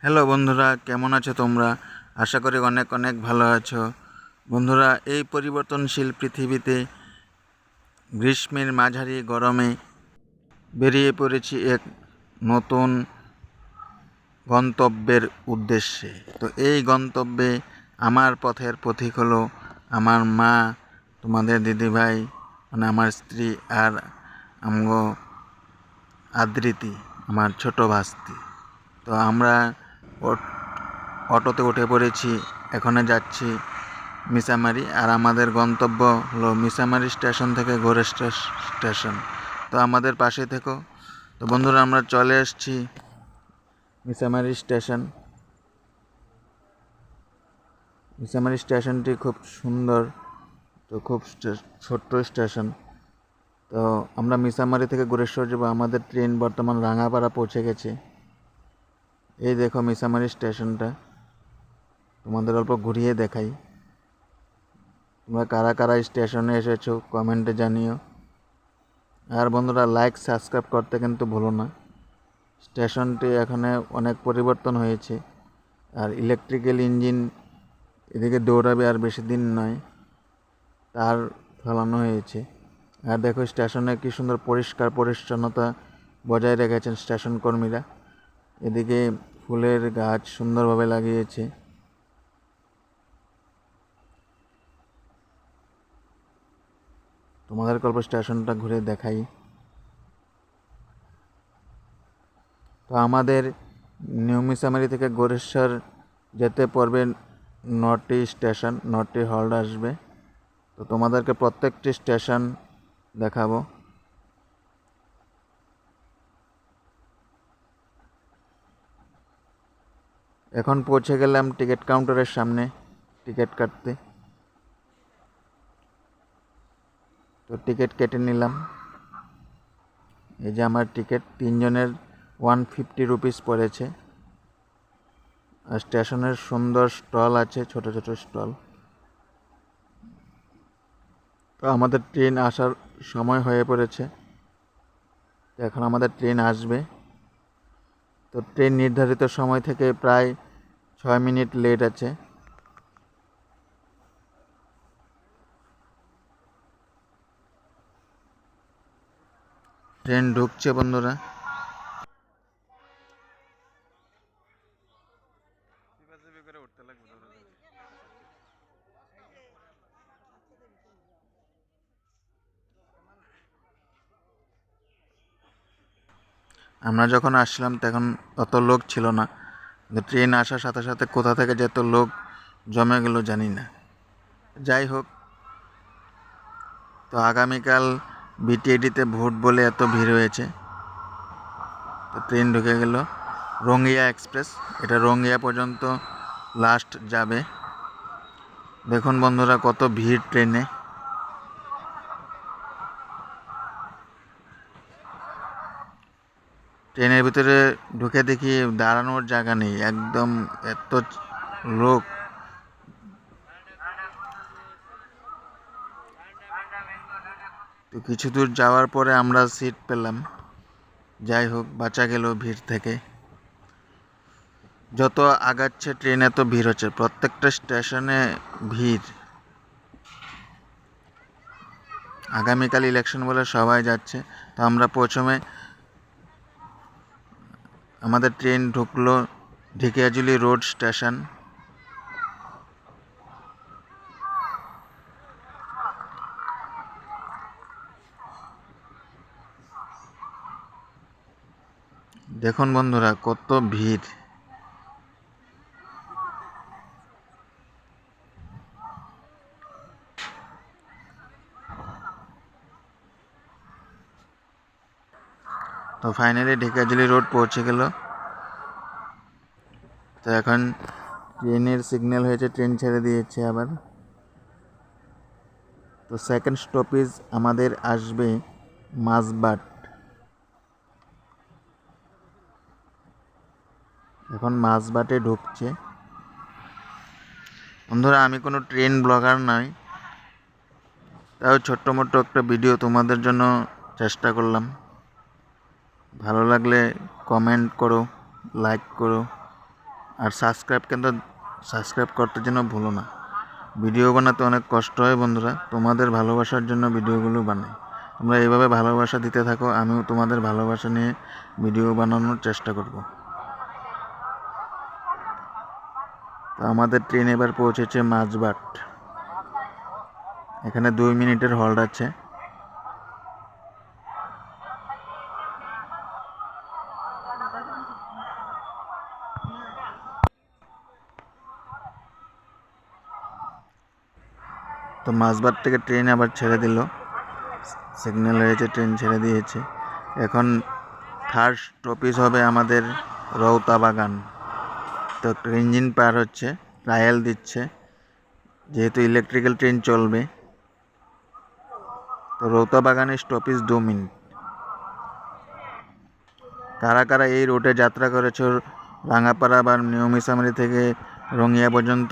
Hello বন্ধুরা, কেমন আছো তোমরা? আশা করি অনেক অনেক ভালো আছো। বন্ধুরা, এই পরিবর্তনশীল পৃথিবীতে গ্রীষ্মের মাঝারি গরমে বেরিয়ে পড়েছি এক নতুন গন্তব্যের উদ্দেশ্যে। তো এই গন্তব্যে আমার পথের পথিক হলো আমার মা, তোমাদের দিদিভাই মানে আমার স্ত্রী, আর আমগো আদৃতি আমার ছোট ভাস্তি। তো আমরা অটোতে উঠে পড়েছি, এখানে যাচ্ছি মিসামারি। আর আমাদের গন্তব্য হলো মিসামারি স্টেশন থেকে ঘোরেস্টার স্টেশন। তো আমাদের পাশে থেকো। তো বন্ধুরা, আমরা চলে এসেছি মিসামারি স্টেশন। মিসামারি স্টেশনটি খুব সুন্দর, তো খুব ছোট্ট স্টেশন। তো আমরা মিসামারি থেকে গুরেশ্বর যাবো। আমাদের ট্রেন বর্তমান রাঙাপাড়া পৌঁছে গেছে। এই দেখো মিসামারি স্টেশনটা, তোমাদের অল্প ঘুরিয়ে দেখাই। তোমরা কারা কারা স্টেশনে এসেছো কমেন্টে জানিও। আর বন্ধুরা, লাইক সাবস্ক্রাইব করতে কিন্তু ভুলো না। স্টেশনটি এখানে অনেক পরিবর্তন হয়েছে, আর ইলেকট্রিক্যাল ইঞ্জিন এদিকে দৌড়াবে আর বেশি দিন নয়, তার ফেলানো হয়েছে। আর দেখো স্টেশনে কি সুন্দর পরিষ্কার পরিচ্ছন্নতা বজায় রেখেছেন স্টেশন কর্মীরা। এদিকে ফুলের গাছ সুন্দরভাবে লাগিয়েছে। তোমাদের অল্প স্টেশনটা ঘুরে দেখাই। তো আমাদের নিউ মিসামারি থেকে গোরেশ্বর যেতে পড়বে 9টি স্টেশন, 9টি হল্ট আসবে। তো তোমাদেরকে প্রত্যেকটি স্টেশন দেখাবো। এখন পৌঁছে গেলাম টিকিট কাউন্টারের সামনে টিকিট কাটতে। তো টিকিট কেটে নিলাম। এই যে আমার টিকিট, 3 জনের 150 রুপিস পড়েছে। আর স্টেশনের সুন্দর স্টল আছে, ছোট ছোট স্টল। তো আমাদের ট্রেন আসার সময় হয়ে পড়েছে, এখন আমাদের ট্রেন আসবে। তো ট্রেন নির্ধারিত সময় থেকে প্রায় 6 মিনিট লেট আছে। ট্রেন ঢুকছে বন্ধুরা। আমরা যখন আসলাম তখন অত লোক ছিল না, ট্রেন আসার সাথে সাথে কোথা থেকে যে এত লোক জমে গেল জানি না। যাই হোক, তো আগামীকাল বিটিএডিতে ভোট বলে এত ভিড় হয়েছে। তো ট্রেন ঢুকে গেল রঙ্গিয়া এক্সপ্রেস। এটা রঙ্গিয়া পর্যন্ত লাস্ট যাবে। দেখুন বন্ধুরা, কত ভিড় ট্রেনে। ট্রেনের ভিতরে ঢুকে দেখি দাঁড়ানোর জায়গা নেই, একদম এত লোক। তো কিছু দূর যাওয়ার পরে আমরা সিট পেলাম। যাই হোক, বাঁচা গেল ভিড় থেকে। যত আগাচ্ছে ট্রেন এত ভিড় হচ্ছে, প্রত্যেকটা স্টেশনে ভিড়। আগামীকাল ইলেকশন বলে সবাই যাচ্ছে। তো আমরা প্রথমে আমাদের ট্রেন ঢুকলো ঢেকিয়াজুলি রোড স্টেশন। দেখুন বন্ধুরা, কত ভিড়। তো ফাইনালি ঢেকিয়াজুলি রোড পৌঁছে গেল। তো এখন ট্রেনের সিগন্যাল হয়েছে, ট্রেন ছেড়ে দিয়েছে আবার। তো সেকেন্ড স্টপেজ আমাদের আসবে মাঝবাট। এখন মাঝবাটে ঢুকছে। বন্ধুরা, আমি কোনো ট্রেন ব্লগার নই, তাও ছোট্ট মোট্ট একটা ভিডিও তোমাদের জন্য চেষ্টা করলাম। ভালো লাগলে কমেন্ট করো, লাইক করো। আর সাবস্ক্রাইব করতে যেন ভুলো না। ভিডিও বানাতে অনেক কষ্ট হয় বন্ধুরা, তোমাদের ভালোবাসার জন্য ভিডিওগুলো বানাই। তোমরা এইভাবে ভালোবাসা দিতে থাকো, আমিও তোমাদের ভালোবাসা নিয়ে ভিডিও বানানোর চেষ্টা করব। তো আমাদের ট্রেন এবার পৌঁছেছে মাঝবাট। এখানে 2 মিনিটের হল্ট আছে। তো মাঝবাট থেকে ট্রেন আবার ছেড়ে দিল, সিগন্যাল হয়েছে, ট্রেন ছেড়ে দিয়েছে। এখন থার্ড স্টপেজ হবে আমাদের রৌতা বাগান। তো ইঞ্জিন পার হচ্ছে, ট্রায়াল দিচ্ছে, যেহেতু ইলেকট্রিক্যাল ট্রেন চলবে। তো রৌতা বাগানের স্টপেজ 2 মিনিট। কারা কারা এই রুটে যাত্রা করেছ রাঙাপাড়া বা নিউ মিসামারি থেকে রঙিয়া পর্যন্ত,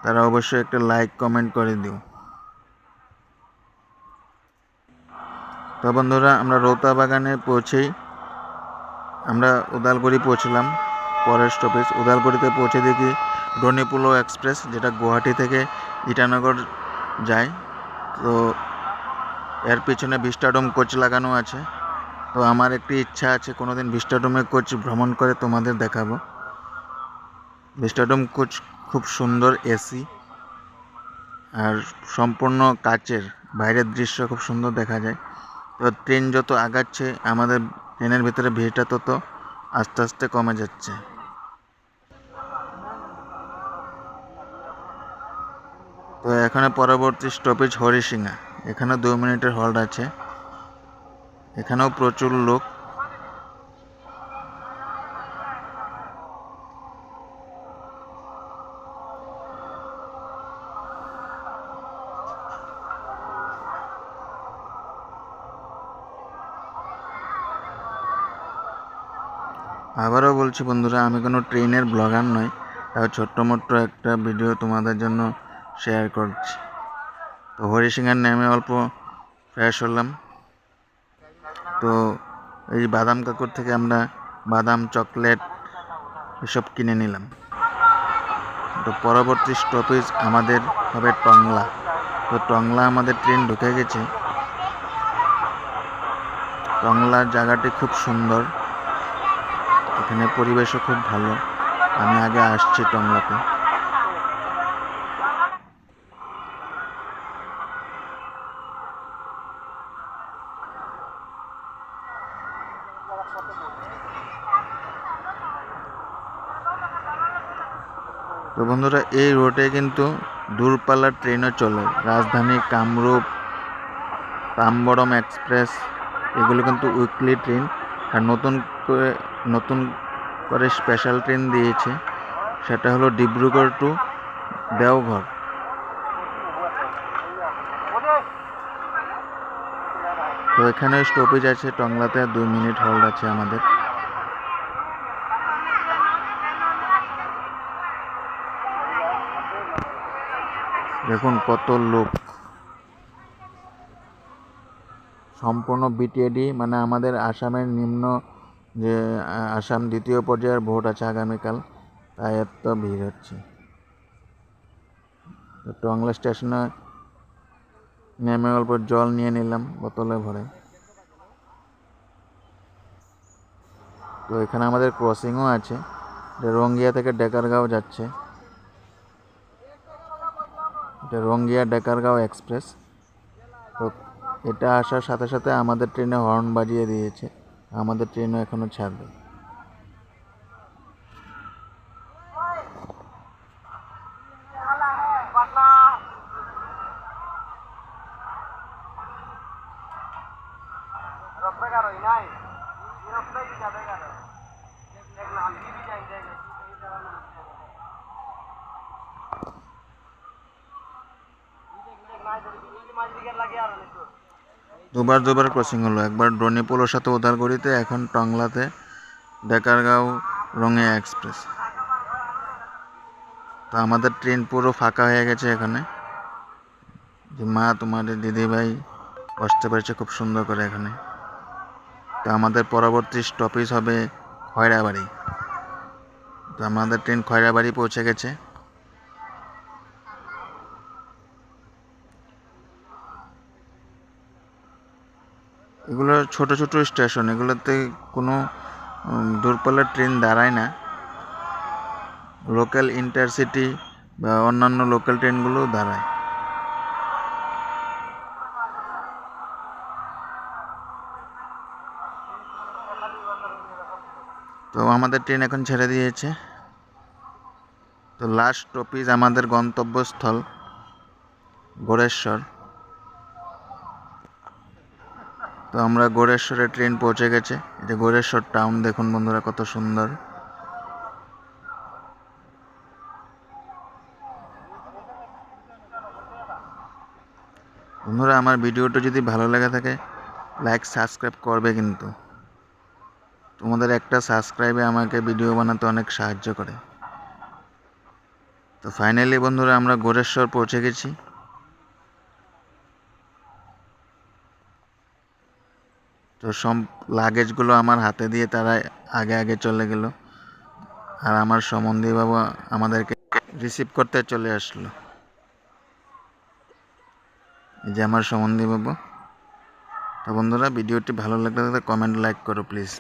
তারা অবশ্যই একটা লাইক কমেন্ট করে দিও। তো বন্ধুরা, আমরা রৌতা বাগানে পৌঁছেই আমরা উদালগুড়ি পৌঁছলাম। পরের স্টপেজ উদালগুড়িতে পৌঁছে দেখি ডনিপুলো এক্সপ্রেস, যেটা গুয়াহাটি থেকে ইটানগর যায়। তো এর পিছনে ভিস্টাডোম কোচ লাগানো আছে। তো আমার একটি ইচ্ছা আছে কোনোদিন ভিস্টাডোমে কোচ ভ্রমণ করে তোমাদের দেখাবো। ভিস্টাডোম কোচ খুব সুন্দর, এসি আর সম্পূর্ণ কাচের, বাইরের দৃশ্য খুব সুন্দর দেখা যায়। তো ট্রেন যত আগাচ্ছে আমাদের ট্রেনের ভিতরে ভিড়টা তত আস্তে আস্তে কমে যাচ্ছে। তো এখানে পরবর্তী স্টপেজ হরিসিংহা। এখানে 2 মিনিটের হল্ট আছে। এখানেও প্রচুর লোক। আবারও বলছি বন্ধুরা, আমি কোনো ট্রেনের ব্লগার নই, তাও ছোট্ট মোট্ট একটা ভিডিও তোমাদের জন্য শেয়ার করছি। তো হরিসিংহার নেমে অল্প ফ্রেশ হলাম। তো এই বাদাম কাকুর থেকে আমরা বাদাম, চকলেট এসব কিনে নিলাম। তো পরবর্তী স্টপেজ আমাদের হবে টংলা। তো টংলা আমাদের ট্রেন ঢুকে গেছে। টংলার জায়গাটি খুব সুন্দর, এখানে পরিবেশও খুব ভালো। আমি আগে আসছি টংলাতে। তো বন্ধুরা, এই রোডে কিন্তু দূরপাল্লার ট্রেনও চলে। রাজধানী, কামরূপ, তাম্বরম এক্সপ্রেস, এগুলো কিন্তু উইকলি ট্রেন। আর নতুন করে স্পেশাল ট্রেন দিয়েছে, সেটা হলো ডিব্রুগড় টু দেওঘর। তো এখানে স্টপেজ আছে টংলাতে, 2 মিনিট হল্ট আছে আমাদের। দেখুন কত লোক। সম্পূর্ণ বিটিএডি, মানে আমাদের আসামের নিম্ন যে আসাম দ্বিতীয় পর্যায়ের ভোট আছে আগামীকাল, তাই এত ভিড় হচ্ছে। টংলা স্টেশনে নেমে অল্প জল নিয়ে নিলাম বোতলে ভরে। তো এখানে আমাদের ক্রসিংও আছে, রঙ্গিয়া থেকে ডেকারগাঁও যাচ্ছে। এটা রঙ্গিয়া ডেকারগাঁও এক্সপ্রেস। তো এটা আসার সাথে সাথে আমাদের ট্রেনে হর্ন বাজিয়ে দিয়েছে, আমাদের ট্রেনও এখনও ছাড়বে। দুবার ক্রসিং হলো, একবার ডনিপোলোর সাথে উদালগুড়িতে, এখন টংলাতে ডেকারগাঁও রঙিয়া এক্সপ্রেস। তো আমাদের ট্রেন পুরো ফাঁকা হয়ে গেছে এখানে। যে মা তোমাদের দিদিভাই বসতে পেরেছে খুব সুন্দর করে এখানে। তো আমাদের পরবর্তী স্টপেজ হবে খয়রাবাড়ি। তো আমাদের ট্রেন খয়রাবাড়ি পৌঁছে গেছে। এগুলো ছোট ছোট স্টেশন, এগুলোতে কোনো দূরপাল্লার ট্রেন দাঁড়ায় না। লোকাল ইন্টারসিটি বা অন্যান্য লোকাল ট্রেনগুলোও দাঁড়ায়। তো আমাদের ট্রেন এখন ছেড়ে দিয়েছে। তো লাস্ট স্টপেজ আমাদের গন্তব্যস্থল গোড়েশ্বর। তো আমরা গোড়েশ্বরে ট্রেন পৌঁছে গেছে। এই যে গোড়েশ্বর টাউন দেখুন বন্ধুরা, কত সুন্দর। বন্ধুরা, আমার ভিডিওটা যদি ভালো লেগে থাকে লাইক সাবস্ক্রাইব করবে, কিন্তু তোমাদের একটা সাবস্ক্রাইবে আমাকে ভিডিও বানাতে অনেক সাহায্য করে। তো ফাইনালি বন্ধুরা আমরা গোড়েশ্বর পৌঁছে গেছি। তো সব লাগেজগুলো আমার হাতে দিয়ে তারা আগে আগে চলে গেল, আর আমার সম্বন্ধী বাবা আমাদেরকে রিসিভ করতে চলে আসলো। এই যে আমার সম্বন্ধী বাবু। তো বন্ধুরা, ভিডিওটি ভালো লাগলে কমেন্ট লাইক করো প্লিজ।